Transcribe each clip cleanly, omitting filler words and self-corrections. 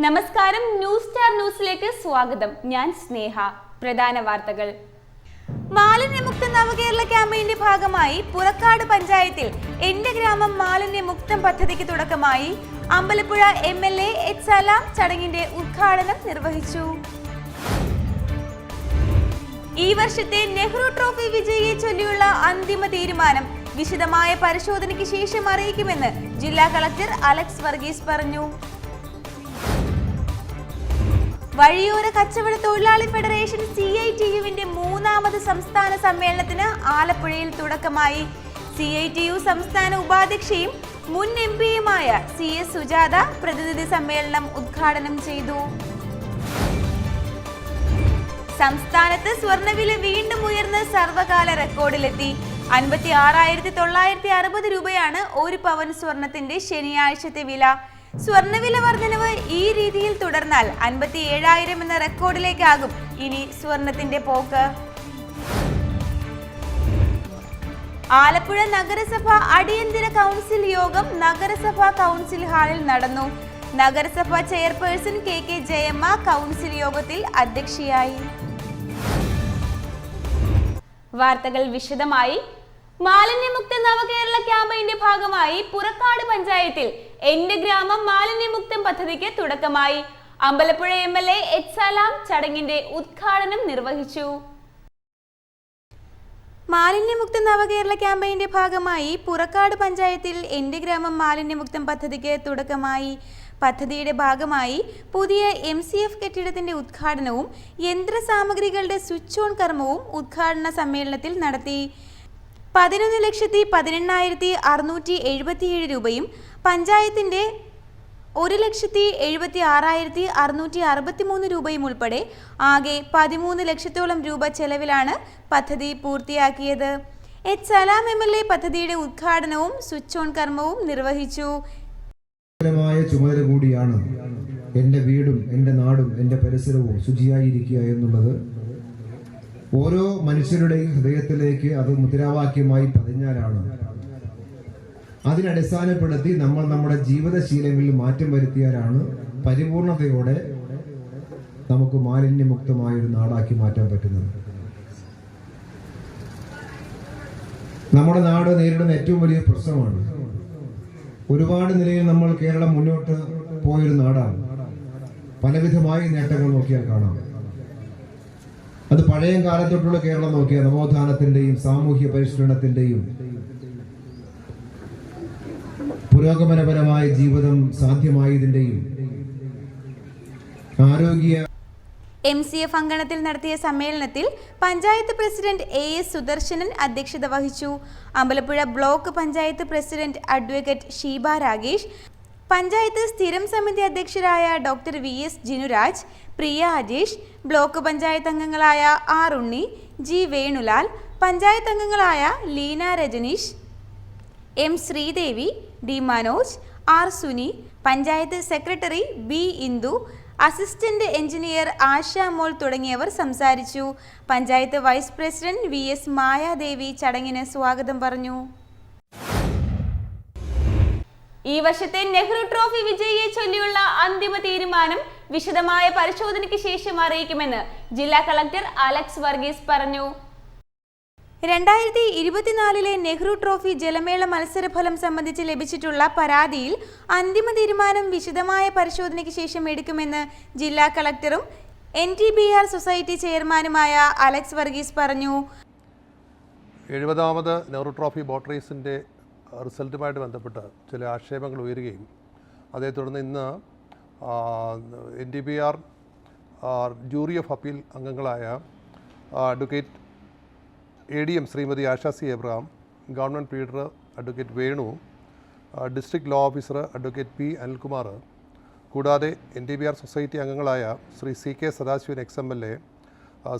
നമസ്കാരം, news star ന്യൂസിലേക്ക് സ്വാഗതം. ഞാൻ സ്നേഹ. പ്രധാന വാർത്തകൾ. മാലിന്യമുക്ത നവകേരള ക്യാമ്പയിന്റെ ഭാഗമായി പുറക്കാട് പഞ്ചായത്തിൽ എന്റെ ഗ്രാമം മാലിന്യമുക്തം പദ്ധതിക്ക് തുടക്കമായി. അമ്പലപ്പുഴ MLA എച്ച് സലാം ചടങ്ങിന്റെ ഉദ്ഘാടനം നിർവഹിച്ചു. ഈ വർഷത്തെ നെഹ്റു ട്രോഫി വിജയിയെ ചൊല്ലിയുള്ള അന്തിമ തീരുമാനം വിശദമായ പരിശോധനയ്ക്ക് ശേഷം അറിയിക്കുമെന്ന് ജില്ലാ കളക്ടർ അലക്സ് വർഗീസ് പറഞ്ഞു. വഴിയോര കച്ചവട തൊഴിലാളി ഫെഡറേഷൻ CITU-വിന്റെ മൂന്നാമത് സംസ്ഥാന സമ്മേളനത്തിന് ആലപ്പുഴയിൽ തുടക്കമായി. CITU സംസ്ഥാന ഉപാധ്യക്ഷയും മുൻ MP-യുമായ CS സുജാത പ്രതിനിധി സമ്മേളനം ഉദ്ഘാടനം ചെയ്തു. സംസ്ഥാനത്ത് സ്വർണ്ണവില വീണ്ടും ഉയർന്ന് സർവകാല റെക്കോർഡിലെത്തി. 56,960 രൂപയാണ് ഒരു പവൻ സ്വർണത്തിന്റെ ശനിയാഴ്ചത്തെ വില. സ്വർണ്ണവില വർധനവ് ഈ രീതിയിൽ തുടർന്നാൽ 57,000 എന്ന റെക്കോർഡിലേക്കാകും ഇനി സ്വർണത്തിന്റെ പോക്ക്. ആലപ്പുഴ നഗരസഭ അടിയന്തര കൗൺസിൽ യോഗം നഗരസഭാ കൗൺസിൽ ഹാളിൽ നടന്നു. നഗരസഭ ചെയർപേഴ്സൺ KK ജയമ്മ കൗൺസിൽ യോഗത്തിൽ അധ്യക്ഷയായി. വാർത്തകൾ വിശദമായി. മാലിന്യമുക്ത നവകേരള ക്യാമ്പയിന്റെ ഭാഗമായി പുറക്കാട് പഞ്ചായത്തിൽ എന്റെ ഗ്രാമം മാലിന്യമുക്തം പദ്ധതിക്ക് തുടക്കമായി. അമ്പലപ്പുഴ MLA എച്ച് സലാം ചടങ്ങിന്റെ ഉദ്ഘാടനം നിർവഹിച്ചു. മാലിന്യമുക്ത നവകേരള ക്യാമ്പയിന്റെ ഭാഗമായി പുറക്കാട് പഞ്ചായത്തിൽ എന്റെ ഗ്രാമം മാലിന്യമുക്തം പദ്ധതിക്ക് തുടക്കമായി. പദ്ധതിയുടെ ഭാഗമായി പുതിയ MCF കെട്ടിടത്തിന്റെ ഉദ്ഘാടനവും യന്ത്രസാമഗ്രികളുടെ സ്വിച്ച് ഓൺ കർമ്മവും ഉദ്ഘാടന സമ്മേളനത്തിൽ നടത്തി. 11,18,677 രൂപയും പഞ്ചായത്തിന്റെ 1,76,663 രൂപയും ഉൾപ്പെടെ ആകെ 13 ലക്ഷത്തോളം രൂപ ചെലവിലാണ് പദ്ധതി പൂർത്തിയാക്കിയത്. എച്ച് സലാം MLA പദ്ധതിയുടെ ഉദ്ഘാടനവും സ്വിച്ച് ഓൺ കർമ്മവും നിർവഹിച്ചു. ചുമതല കൂടിയാണ് എൻ്റെ വീടും എൻ്റെ നാടും എൻ്റെ പരിസരവും ശുചിയായിരിക്കുക എന്നുള്ളത്. ഓരോ മനുഷ്യരുടെയും ഹൃദയത്തിലേക്ക് അത് മുദ്രാവാക്യമായി പതിഞ്ഞാലാണ് അതിനടിസ്ഥാനപ്പെടുത്തി നമ്മൾ നമ്മുടെ ജീവിതശീലങ്ങളിൽ മാറ്റം വരുത്തിയാലാണ് പരിപൂർണതയോടെ നമുക്ക് മാലിന്യമുക്തമായ ഒരു നാടാക്കി മാറ്റാൻ പറ്റുന്നത്. നമ്മുടെ നാട് നേരിടുന്ന ഏറ്റവും വലിയ പ്രശ്നമാണ്. ഒരുപാട് നിലയിൽ നമ്മൾ കേരളം മുന്നോട്ട് പോയൊരു നാടാണ്. പലവിധമായ നേട്ടങ്ങൾ നോക്കിയാൽ കാണാം. അത് പഴയ കാലത്തൊട്ടുള്ള കേരളം നോക്കിയാൽ നവോത്ഥാനത്തിന്റെയും സാമൂഹ്യ പരിഷ്കരണത്തിന്റെയും പുരോഗമനപരമായ ജീവിതം സാധ്യമായതിന്റെയും ആരോഗ്യ MCF അങ്കണത്തിൽ നടത്തിയ സമ്മേളനത്തിൽ പഞ്ചായത്ത് പ്രസിഡന്റ് AS സുദർശനൻ അധ്യക്ഷത വഹിച്ചു. Ambalappuzha block panchayat president advocate Sheeba Ragesh, panchayat സ്ഥിരം സമിതി അധ്യക്ഷരായ doctor VS Jinuraj, Priya Ajesh, block panchayat അംഗങ്ങളായ R ഉണ്ണി, G വേണുലാൽ, പഞ്ചായത്ത് അംഗങ്ങളായ Leena Rajaneesh, M Sreedevi, D Manoj, R Suni, panchayat secretary B Indu, assistant engineer Asha Mol തുടങ്ങിയവർ സംസാരിച്ചു. Panchayat vice president VS Mayadevi ചടങ്ങിന് സ്വാഗതം പറഞ്ഞു. ഈ വർഷത്തെ നെഹ്റു ട്രോഫി വിജയിയെ ചൊല്ലിയുള്ള അന്തിമ തീരുമാനം വിശദമായ പരിശോധനയ്ക്ക് ശേഷം അറിയിക്കുമെന്ന് ജില്ലാ കളക്ടർ അലക്സ് വർഗീസ് പറഞ്ഞു. 2024 നെഹ്റു ട്രോഫി ജലമേള മത്സരഫലം സംബന്ധിച്ച് ലഭിച്ചിട്ടുള്ള പരാതിയിൽ അന്തിമ തീരുമാനം വിശദമായ പരിശോധനയ്ക്ക് ശേഷം എടുക്കുമെന്ന് ജില്ലാ കളക്ടറും NTBR സൊസൈറ്റി ചെയർമാനുമായ അലക്സ് വർഗീസ് പറഞ്ഞു. 70ാമത് നെഹ്റു ട്രോഫി ബോട്ട് റേസിൻ്റെ റിസൾട്ടുമായിട്ട് ബന്ധപ്പെട്ട് ചില ആക്ഷേപങ്ങൾ ഉയരുകയും അതേ തുടർന്ന് ഇന്ന് NTBR ജൂറി ഓഫ് അപ്പീൽ അംഗങ്ങളായ advocate ADM Shrimati Asha C Abraham, government pleader advocate Venu, district law officer advocate P Anilkumar, കൂടാതെ NTBR സൊസൈറ്റി അംഗങ്ങളായ Shri CK Sadasivan XMLA,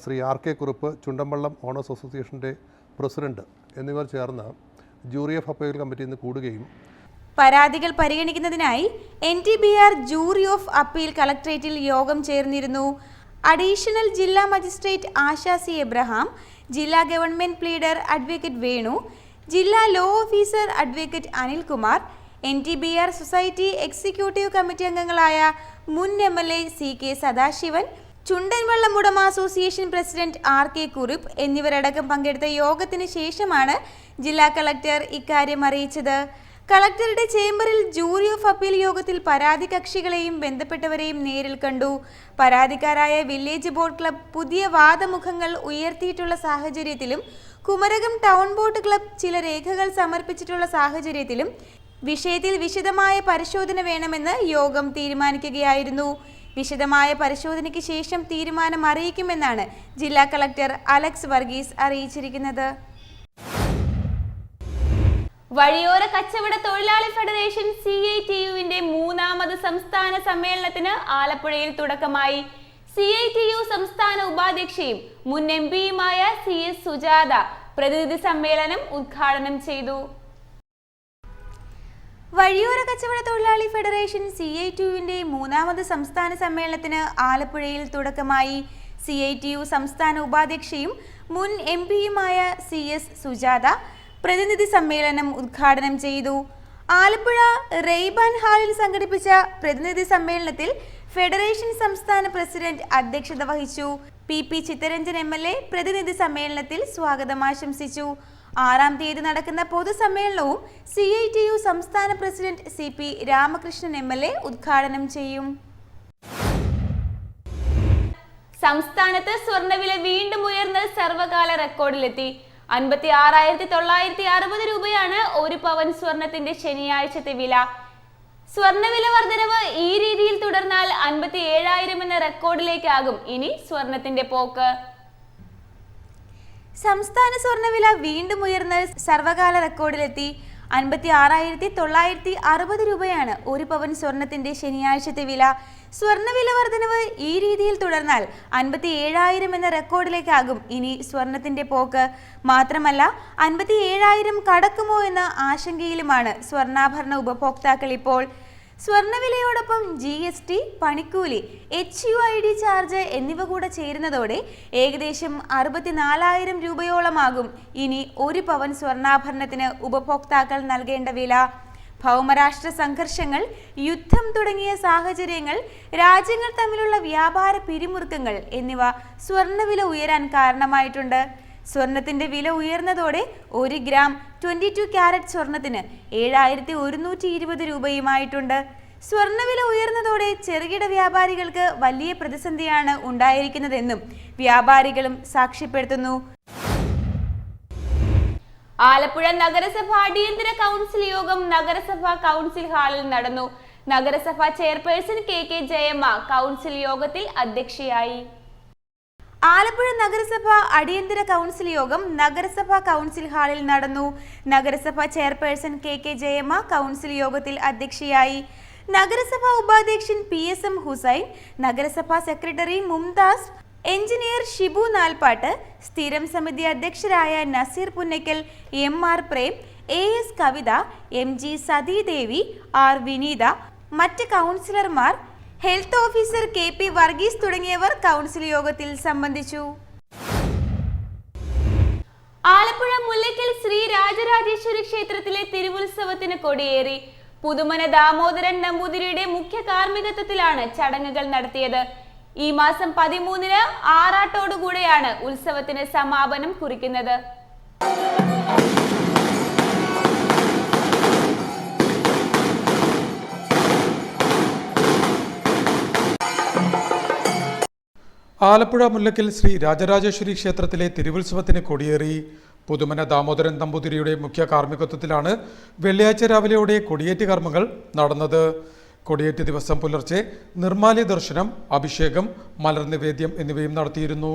Shri RK Kurup, ചുണ്ടമ്പള്ളം ഓണേഴ്സ് അസോസിയേഷൻ്റെ പ്രസിഡന്റ് എന്നിവർ ചേർന്ന് ജൂറി ഓഫ് അപ്പീൽ കമ്മിറ്റി ഇന്ന് കൂടുകയും പരാതികൾ പരിഗണിക്കുന്നതിനായി NTBR ജൂറി ഓഫ് അപ്പീൽ കളക്ട്രേറ്റിൽ യോഗം ചേർന്നിരുന്നു. അഡീഷണൽ ജില്ലാ മജിസ്ട്രേറ്റ് ആശ C എബ്രഹാം, ജില്ലാ ഗവൺമെന്റ് പ്ലീഡർ അഡ്വക്കേറ്റ് വേണു, ജില്ലാ law officer advocate Anilkumar, NTBR society executive committee അംഗങ്ങളായ മുൻ MLA CK സദാശിവൻ, ചുണ്ടൻവള്ളം അസോസിയേഷൻ പ്രസിഡന്റ് RK കുറിപ്പ് എന്നിവരടക്കം പങ്കെടുത്ത യോഗത്തിന് ശേഷമാണ് ജില്ലാ കളക്ടർ ഇക്കാര്യം അറിയിച്ചത്. കളക്ടറുടെ ചേംബറിൽ ജൂറി ഓഫ് അപ്പീൽ യോഗത്തിൽ പരാതി കക്ഷികളെയും ബന്ധപ്പെട്ടവരെയും നേരിൽ കണ്ടു. പരാതിക്കാരായ വില്ലേജ് ബോർഡ് ക്ലബ് പുതിയ വാദമുഖങ്ങൾ ഉയർത്തിയിട്ടുള്ള സാഹചര്യത്തിലും കുമരകം ടൗൺ ബോട്ട് ക്ലബ് ചില രേഖകൾ സമർപ്പിച്ചിട്ടുള്ള സാഹചര്യത്തിലും വിഷയത്തിൽ വിശദമായ പരിശോധന വേണമെന്ന് യോഗം തീരുമാനിക്കുകയായിരുന്നു. വിശദമായ പരിശോധനയ്ക്ക് ശേഷം തീരുമാനം അറിയിക്കുമെന്നാണ് ജില്ലാ കളക്ടർ അലക്സ് വർഗീസ് അറിയിച്ചിരിക്കുന്നത്. വഴിയോര കച്ചവട തൊഴിലാളി ഫെഡറേഷൻ CITU-വിന്റെ 3ാമത് സംസ്ഥാന സമ്മേളനത്തിന് ആലപ്പുഴയിൽ തുടക്കമായി. CITU സംസ്ഥാന ഉപാധ്യക്ഷയും മുൻ MP-യുമായ CS സുജാത പ്രതിനിധി സമ്മേളനം ഉദ്ഘാടനം ചെയ്തു. വഴിയോര കച്ചവട തൊഴിലാളി ഫെഡറേഷൻ CITU-വിന്റെ 3ാമത് സംസ്ഥാന സമ്മേളനത്തിന് ആലപ്പുഴയിൽ തുടക്കമായി. CITU സംസ്ഥാന ഉപാധ്യക്ഷയും മുൻ MP-യുമായ CS സുജാത പ്രതിനിധി സമ്മേളനം ഉദ്ഘാടനം ചെയ്തു. ആലപ്പുഴ റെയ്ബാൻ ഹാളിൽ സംഘടിപ്പിച്ച പ്രതിനിധി സമ്മേളനത്തിൽ ഫെഡറേഷൻ സംസ്ഥാന പ്രസിഡന്റ് അധ്യക്ഷത വഹിച്ചു. PP ചിത്തരഞ്ജൻ MLA പ്രതിനിധി സമ്മേളനത്തിൽ സ്വാഗതം ആശംസിച്ചു. 6-ാം തീയതി നടക്കുന്ന പൊതുസമ്മേളനവും CITU സംസ്ഥാന പ്രസിഡന്റ് CP രാമകൃഷ്ണൻ MLA ഉദ്ഘാടനം ചെയ്യും. സംസ്ഥാനത്ത് സ്വർണ്ണവില വീണ്ടും ഉയർന്ന് സർവകാല റെക്കോർഡിലെത്തി. 56,960 രൂപയാണ് 1 പവൻ സ്വർണത്തിന്റെ ശനിയാഴ്ചത്തെ വില. സ്വർണ്ണവില വർധനവ് ഈ രീതിയിൽ തുടർന്നാൽ 57,000 എന്ന റെക്കോർഡിലേക്കാകും ഇനി സ്വർണത്തിന്റെ പോക്ക്. സംസ്ഥാന സ്വർണ്ണവില വീണ്ടും ഉയർന്ന് സർവകാല റെക്കോർഡിലെത്തി. 56,960 രൂപയാണ് 1 പവൻ സ്വർണത്തിന്റെ ശനിയാഴ്ചത്തെ വില. സ്വർണ്ണവില വർധനവ് ഈ രീതിയിൽ തുടർന്നാൽ 57,000 എന്ന റെക്കോർഡിലേക്കാകും ഇനി സ്വർണത്തിന്റെ പോക്ക്. മാത്രമല്ല 57,000 കടക്കുമോ എന്ന ആശങ്കയിലുമാണ് സ്വർണ്ണാഭരണ ഉപഭോക്താക്കൾ ഇപ്പോൾ. സ്വർണ്ണവിലയോടൊപ്പം GST, പണിക്കൂലി, HUID ചാർജ് എന്നിവ കൂടെ ചേരുന്നതോടെ ഏകദേശം 64,000 രൂപയോളമാകും ഇനി 1 പവൻ സ്വർണ്ണാഭരണത്തിന് ഉപഭോക്താക്കൾ നൽകേണ്ട വില. ഭൗമരാഷ്ട്ര സംഘർഷങ്ങൾ, യുദ്ധം തുടങ്ങിയ സാഹചര്യങ്ങൾ, രാജ്യങ്ങൾ തമ്മിലുള്ള വ്യാപാര പിരിമുറുക്കങ്ങൾ എന്നിവ സ്വർണ്ണവില ഉയരാൻ കാരണമായിട്ടുണ്ട്. സ്വർണത്തിന്റെ വില ഉയർന്നതോടെ 1 ഗ്രാം 22 ക്യാരറ്റ് സ്വർണത്തിന് 7,120 രൂപയുമായിട്ടുണ്ട്. സ്വർണ്ണവില ഉയർന്നതോടെ ചെറുകിട വ്യാപാരികൾക്ക് വലിയ പ്രതിസന്ധിയാണ് ഉണ്ടായിരിക്കുന്നതെന്നും വ്യാപാരികളും സാക്ഷ്യപ്പെടുത്തുന്നു. ആലപ്പുഴ നഗരസഭ അടിയന്തര കൗൺസിൽ യോഗം നഗരസഭാ കൗൺസിൽ ഹാളിൽ നടന്നു. നഗരസഭാ ചെയർപേഴ്സൺ KK ജയമ്മ കൗൺസിൽ യോഗത്തിൽ അധ്യക്ഷയായി. ആലപ്പുഴ നഗരസഭ അടിയന്തര കൗൺസിൽ യോഗം നഗരസഭാ കൗൺസിൽ ഹാളിൽ നടന്നു. നഗരസഭാ ചെയർപേഴ്സൺ KK ജയമ്മ കൗൺസിൽ യോഗത്തിൽ അധ്യക്ഷയായി. നഗരസഭാ ഉപാധ്യക്ഷൻ PSM ഹുസൈൻ, നഗരസഭാ സെക്രട്ടറി മുംതാസ്, എഞ്ചിനീയർ ഷിബു നാൽപ്പാട്ട്, സ്ഥിരം സമിതി അധ്യക്ഷരായ നസീർ പുന്നക്കൽ, MR പ്രേം, AS കവിത, MG സതീദേവി, R വിനീത, മറ്റ് കൗൺസിലർമാർ, ഹെൽത്ത് ഓഫീസർ KP വർഗീസ് തുടങ്ങിയവർ കൗൺസിൽ യോഗത്തിൽ സംബന്ധിച്ചു. ആലപ്പുഴ മുല്ലയ്ക്കൽ ശ്രീ രാജരാജേശ്വരി ക്ഷേത്രത്തിലെ തിരുവുത്സവത്തിന് കൊടിയേറി. പുതുമന ദാമോദരൻ നമ്പൂതിരിയുടെ മുഖ്യ കാർമ്മികത്വത്തിലാണ് ചടങ്ങുകൾ നടത്തിയത്. ഈ മാസം 13-ന് ആറാട്ടോടുകൂടെയാണ് ഉത്സവത്തിന് സമാപനം കുറിക്കുന്നത്. ആലപ്പുഴ മുല്ലയ്ക്കൽ ശ്രീ രാജരാജേശ്വരി ക്ഷേത്രത്തിലെ തിരുവുത്സവത്തിന് കൊടിയേറി. പുതുമന ദാമോദരൻ നമ്പൂതിരിയുടെ മുഖ്യ കാർമ്മികത്വത്തിലാണ് വെള്ളിയാഴ്ച രാവിലെയോടെ കൊടിയേറ്റ് കർമ്മങ്ങൾ നടന്നത്. കൊടിയേറ്റ് ദിവസം പുലർച്ചെ നിർമ്മാല്യ ദർശനം, അഭിഷേകം, മലർനിവേദ്യം എന്നിവയും നടത്തിയിരുന്നു.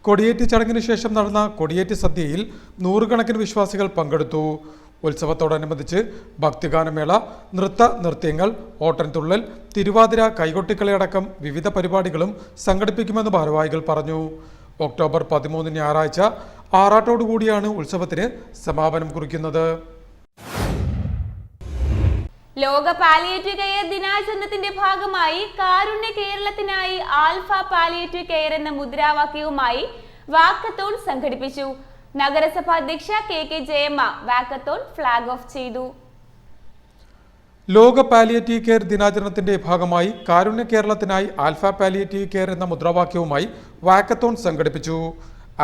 കൊടിയേറ്റ് ചടങ്ങിന് ശേഷം നടന്ന കൊടിയേറ്റ് സദ്യയിൽ 100 കണക്കിന് വിശ്വാസികൾ പങ്കെടുത്തു. ഉത്സവത്തോടനുബന്ധിച്ച് ഭക്തിഗാനമേള, നൃത്യങ്ങൾ, ഓട്ടൻതുള്ളൽ, തിരുവാതിര, കൈകൊട്ടിക്കളിയടക്കം വിവിധ പരിപാടികളും സംഘടിപ്പിക്കുമെന്ന് ഭാരവാഹികൾ പറഞ്ഞു. ഒക്ടോബർ 13 ഞായറാഴ്ച ആറാട്ടോടുകൂടിയാണ് ഉത്സവത്തിന് സമാപനം കുറിക്കുന്നത്. ലോക പാലിയേറ്റീവ് കെയർ ദിനാചരണത്തിന്റെ ഭാഗമായി കാരുണ്യ കേരളത്തിനായി ആൽഫ പാലിയേറ്റീവ് കെയർ എന്ന മുദ്രാവാക്യവുമായി വാക്കത്തോൺ സംഘടിപ്പിച്ചു. നഗരസഭാ അധ്യക്ഷ KK Jayamma walkathon flag off ചെയ്തു. ലോക പാലിയേറ്റീവ് കെയർ ദിനാചരണത്തിന്റെ ഭാഗമായി കാരുണ്യ കേരളത്തിനായി ആൽഫ പാലിയേറ്റീവ് കെയർ എന്ന മുദ്രാവാക്യവുമായി വാക്കത്തോൺ സംഘടിപ്പിച്ചു.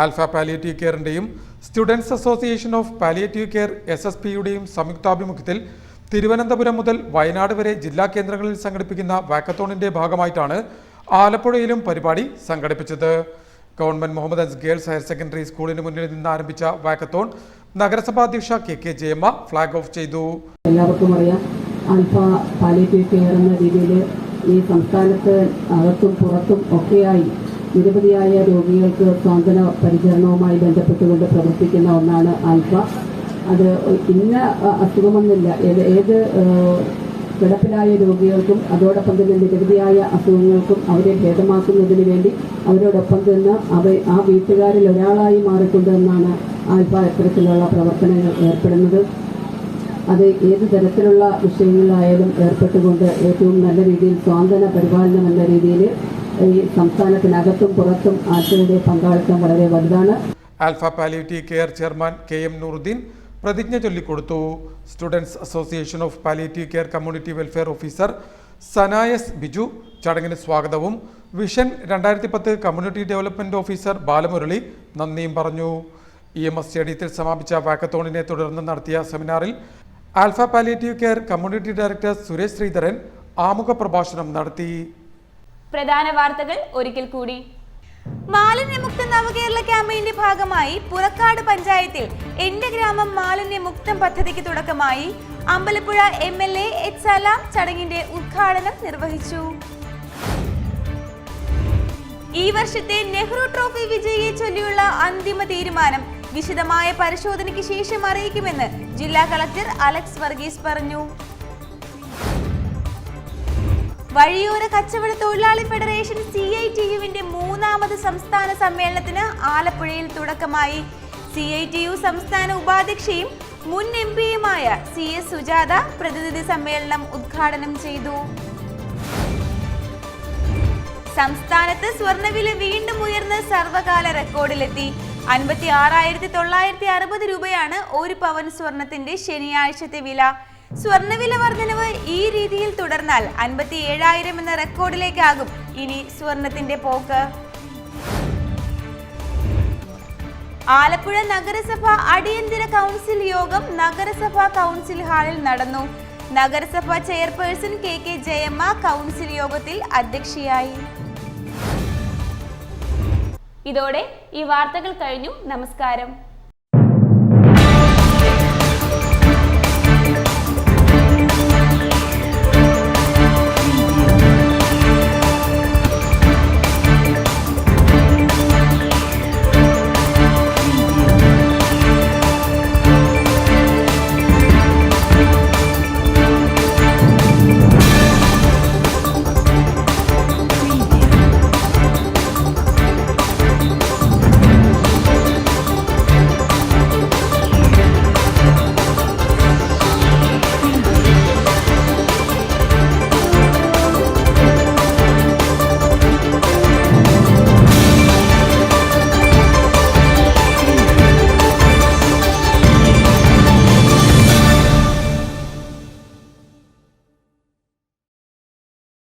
ആൽഫ പാലിയേറ്റീവ് കെയറിന്റെയും students association of palliative care SSPയുടെയും സംയുക്താഭിമുഖ്യത്തിൽ തിരുവനന്തപുരം മുതൽ വയനാട് വരെ ജില്ലാ കേന്ദ്രങ്ങളിൽ സംഘടിപ്പിക്കുന്ന വാക്കത്തോണിന്റെ ഭാഗമായിട്ടാണ് ആലപ്പുഴയിലും പരിപാടി സംഘടിപ്പിച്ചത്. Government Mohammedans girls higher secondary സ്കൂളിന് മുന്നിൽ നിന്ന് ആരംഭിച്ച വാക്കത്തോൺ നഗരസഭാ അധ്യക്ഷ KK ജയമ്മ ഫ്ലാഗ് ഓഫ് ചെയ്തു. എല്ലാവർക്കും അറിയാം, ആൽഫ പാലിയേറ്റീവ് കെയർ എന്ന രീതിയിൽ ഈ സംസ്ഥാനത്ത് അകത്തും പുറത്തും ഒക്കെയായി നിരവധിയായ രോഗികൾക്ക് സ്വാന്തന പരിചരണവുമായി ബന്ധപ്പെട്ടുകൊണ്ട് പ്രവർത്തിക്കുന്ന ഒന്നാണ് ആൽഫ. അത് ഇന്ന അസുഖമൊന്നുമില്ല, ഏത് കിടപ്പിലായ രോഗികൾക്കും അതോടൊപ്പം തന്നെ നിരവധിയായ അസുഖങ്ങൾക്കും അവരെ ഭേദമാക്കുന്നതിന് വേണ്ടി അവരോടൊപ്പം നിന്ന് ആ വീട്ടുകാരിൽ ഒരാളായി മാറിക്കൊണ്ടുവന്നാണ് ആൽഫ ഇത്തരത്തിലുള്ള പ്രവർത്തനങ്ങൾ ഏർപ്പെടുന്നത്. അത് ഏത് തരത്തിലുള്ള വിഷയങ്ങളിലായാലും ഏർപ്പെട്ടുകൊണ്ട് ഏറ്റവും നല്ല രീതിയിൽ സ്വാന്തന പരിപാലനം എന്ന രീതിയിൽ ഈ സംസ്ഥാനത്തിനകത്തും പുറത്തും ആൽഫയുടെ പങ്കാളിത്തം വളരെ വലുതാണ്. Alpha palliative care chairman KM Nooruddin പ്രതിജ്ഞ ചൊല്ലിക്കൊടുത്തു. Students association of palliative care community welfare officer സനായസ് ബിജു ചടങ്ങിന് സ്വാഗതവും vision 2010 community development officer Balamurali നന്ദിയും പറഞ്ഞു. EMS സ്റ്റേഡിയത്തിൽ സമാപിച്ച വാക്കത്തോണിനെ തുടർന്ന് നടത്തിയ സെമിനാറിൽ Alpha palliative care community director Suresh Sreedharan ആമുഖ പ്രഭാഷണം നടത്തി. പ്രധാന വാർത്തകൾ ഒരിക്കൽ കൂടി. മാലിന്യമുക്ത നവകേരള ക്യാമ്പയിന്റെ ഭാഗമായി പുറക്കാട് പഞ്ചായത്തിൽ എന്റെ ഗ്രാമം മാലിന്യമുക്തം പദ്ധതിക്ക് തുടക്കമായി. അമ്പലപ്പുഴ MLA H സലാം ചടങ്ങിന്റെ ഉദ്ഘാടനം നിർവഹിച്ചു. ഈ വർഷത്തെ നെഹ്റു ട്രോഫി വിജയിയെ ചൊല്ലിയുള്ള അന്തിമ തീരുമാനം വിശദമായ പരിശോധനയ്ക്ക് ശേഷം അറിയിക്കുമെന്ന് ജില്ലാ കളക്ടർ അലക്സ് വർഗീസ് പറഞ്ഞു. വഴിയോര കച്ചവട തൊഴിലാളി ഫെഡറേഷൻ CITUവിന്റെ 3ാമത് സംസ്ഥാന സമ്മേളനത്തിന് ആലപ്പുഴയിൽ തുടക്കമായി. CITU സംസ്ഥാന ഉപാധ്യക്ഷയും മുൻ MPയുമായ CS സുജാത പ്രതിനിധി സമ്മേളനം ഉദ്ഘാടനം ചെയ്തു. സംസ്ഥാനത്ത് സ്വർണ്ണവില വീണ്ടും ഉയർന്ന് സർവകാല റെക്കോർഡിലെത്തി. 56,960 രൂപയാണ് 1 പവൻ സ്വർണത്തിന്റെ ശനിയാഴ്ചത്തെ വില. സ്വർണ്ണവില വർധനവ് ഈ രീതിയിൽ തുടർന്നാൽ 57,000 എന്ന റെക്കോർഡിലേക്കാകും ഇനി സ്വർണത്തിന്റെ പോക്ക്. ആലപ്പുഴ നഗരസഭ അടിയന്തര കൗൺസിൽ യോഗം നഗരസഭാ കൗൺസിൽ ഹാളിൽ നടന്നു. നഗരസഭ ചെയർപേഴ്സൺ KK ജയമ്മ കൗൺസിൽ യോഗത്തിൽ അധ്യക്ഷയായി. ഇതോടെ ഈ വാർത്തകൾ കഴിഞ്ഞു. നമസ്കാരം.